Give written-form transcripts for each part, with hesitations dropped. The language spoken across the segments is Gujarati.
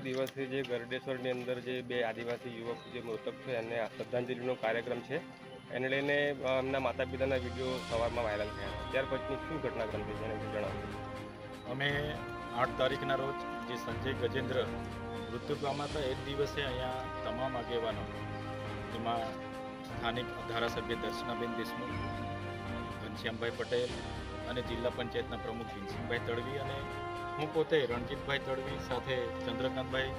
આજના દિવસે જે ગરડેશ્વરની અંદર જે બે આદિવાસી યુવક જે મૃતક છે એને શ્રદ્ધાંજલિનો કાર્યક્રમ છે, એને લઈને એમના માતા પિતાના વિડીયો સવારમાં વાયરલ થયા. ત્યાર પછીની શું ઘટનાક્રમ છે એને જણાવો. અમે 8 તારીખના રોજ જે સંજય ગજેન્દ્ર મૃત્યુ પામ્યા હતા એ જ દિવસે અહીંયા તમામ આગેવાનો, એમાં સ્થાનિક ધારાસભ્ય દર્શનાબેન દેશમુખ, ઘનશ્યામભાઈ પટેલ અને જિલ્લા પંચાયતના પ્રમુખ વિનસિંહભાઈ તડવી અને હું પોતે રણજીતભાઈ તડવી સાથે ચંદ્રકાંતભાઈ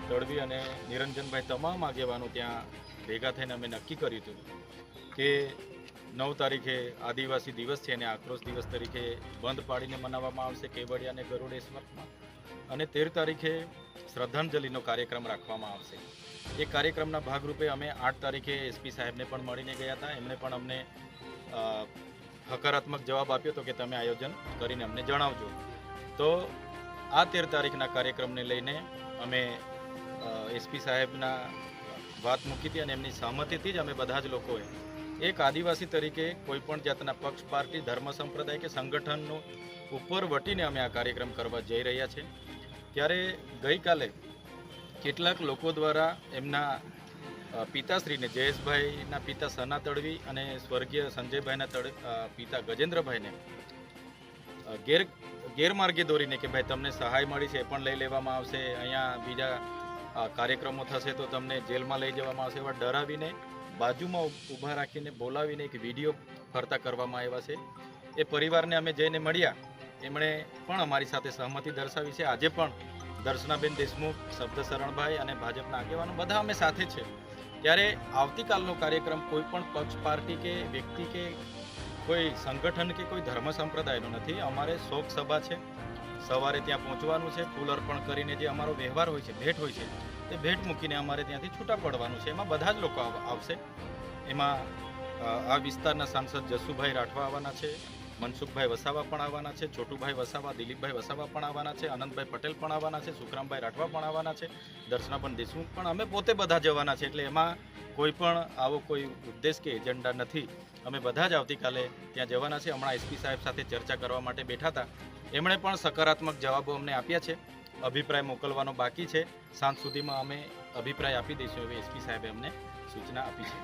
તડવી અને નિરંજનભાઈ, તમામ આગેવાનો ત્યાં ભેગા થઈને અમે નક્કી કર્યું હતું કે 9 તારીખે આદિવાસી દિવસ છે અને આક્રોશ દિવસ તરીકે બંધ પાડીને મનાવવામાં આવશે કેવડિયા અને ગરુડેશ્વરમાં, અને 13 તારીખે શ્રદ્ધાંજલિનો કાર્યક્રમ રાખવામાં આવશે. એ કાર્યક્રમના ભાગરૂપે અમે 8 તારીખે એસપી સાહેબને પણ મળીને ગયા હતા. એમણે પણ અમને હકારાત્મક જવાબ આપ્યો હતો કે તમે આયોજન કરીને અમને જણાવજો. તો આ 13 તારીખના કાર્યક્રમને લઈને અમે એસપી સાહેબના વાત મૂકી હતી અને એમની સહમતિથી જ અમે બધા જ લોકોએ એક આદિવાસી તરીકે કોઈપણ જાતના પક્ષ, પાર્ટી, ધર્મ, સંપ્રદાય કે સંગઠનનો ઉપર વટીને અમે આ કાર્યક્રમ કરવા જઈ રહ્યા છીએ. ત્યારે ગઈકાલે કેટલાક લોકો દ્વારા એમના પિતાશ્રીને, જયેશભાઈના પિતા સના તડવી અને સ્વર્ગીય સંજયભાઈના પિતા ગજેન્દ્રભાઈને ગેરમાર્ગે દોરીને કે ભાઈ તમને સહાય મળી છે એ પણ લઈ લેવામાં આવશે, અહીંયા બીજા કાર્યક્રમો થશે તો તમને જેલમાં લઈ જવામાં આવશે, એવા ડરાવીને બાજુમાં ઊભા રાખીને બોલાવીને એક વિડીયો ફરતા કરવામાં આવ્યા છે. એ પરિવારને અમે જઈને મળ્યા, એમણે પણ અમારી સાથે સહમતિ દર્શાવી છે. આજે પણ દર્શનાબેન દેશમુખ, શબ્દશરણભાઈ અને ભાજપના આગેવાનો બધા અમે સાથે છે. ત્યારે આવતીકાલનો કાર્યક્રમ કોઈ પણ પક્ષ, પાર્ટી કે વ્યક્તિ કે કોઈ સંગઠન કે કોઈ ધર્મ સંપ્રદાયનો નથી. અમારે શોક સભા છે, સવારે ત્યાં પહોંચવાનું છે, ફૂલ અર્પણ કરીને જે અમારો વ્યવહાર હોય છે, ભેટ હોય છે, તે ભેટ મૂકીને અમારે ત્યાંથી છૂટા પડવાનું છે. એમાં બધા જ લોકો આવશે. એમાં આ વિસ્તારના સાંસદ જસુભાઈ રાઠવા આવવાના છે, મનસુખભાઈ વસાવા પણ આવવાના છે, છોટુભાઈ વસાવા, દિલીપભાઈ વસાવા પણ આવવાના છે, આનંદભાઈ પટેલ પણ આવવાના છે, સુખરામભાઈ રાઠવા પણ આવવાના છે, દર્શનાબેન દેશમુખ પણ, અમે પોતે બધા જવાના છે. એટલે એમાં કોઈ પણ આવો કોઈ ઉદ્દેશ કે એજન્ડા નથી. અમે બધા જ આવતીકાલે ત્યાં જવાના છે. હમણાં એસપી સાહેબ સાથે ચર્ચા કરવા માટે બેઠા હતા, એમણે પણ સકારાત્મક જવાબો અમને આપ્યા છે. અભિપ્રાય મોકલવાનો બાકી છે, સાંજ સુધીમાં અમે અભિપ્રાય આપી દઈશું એવી એસપી સાહેબે અમને સૂચના આપી છે.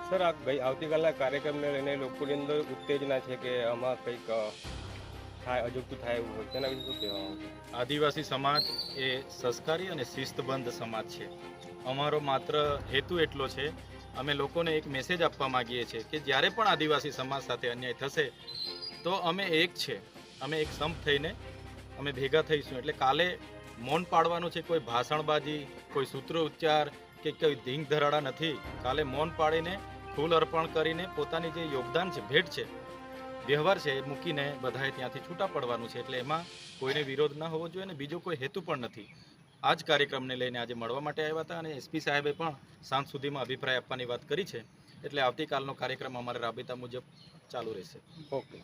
સર, આવતીકાલના કાર્યક્રમને લઈને લોકોની અંદર ઉત્તેજના છે કે આમાં કંઈક થાય, અજુગતું થાય એવું હોય, તેના વિશે શું કહેવાનું? આદિવાસી સમાજ એ સંસ્કારી અને શિસ્તબદ્ધ સમાજ છે. અમારો માત્ર હેતુ એટલો છે, અમે લોકોને એક મેસેજ આપવા માગીએ છીએ કે જ્યારે પણ આદિવાસી સમાજ સાથે અન્યાય થશે તો અમે એક છે, અમે એક સંપ થઈને અમે ભેગા થઈશું. એટલે કાલે મૌન પાડવાનું છે, કોઈ ભાષણબાજી, કોઈ સૂત્રો ઉચ્ચાર કે કોઈ ધીંગ ધરાડા નથી. કાલે મૌન પાડીને ફૂલ અર્પણ કરીને પોતાની જે યોગદાન છે, ભેટ છે, વ્યવહાર છે, એ મૂકીને બધાએ ત્યાંથી છૂટા પડવાનું છે. એટલે એમાં કોઈને વિરોધ ન હોવો જોઈએ અને બીજો કોઈ હેતુ પણ નથી. આ જ કાર્યક્રમને લઈને આજે મળવા માટે આવ્યા હતા અને એસપી સાહેબે પણ સાંજ સુધીમાં અભિપ્રાય આપવાની વાત કરી છે. એટલે આવતીકાલનો કાર્યક્રમ અમારા રાબેતા મુજબ ચાલુ રહેશે. ઓકે.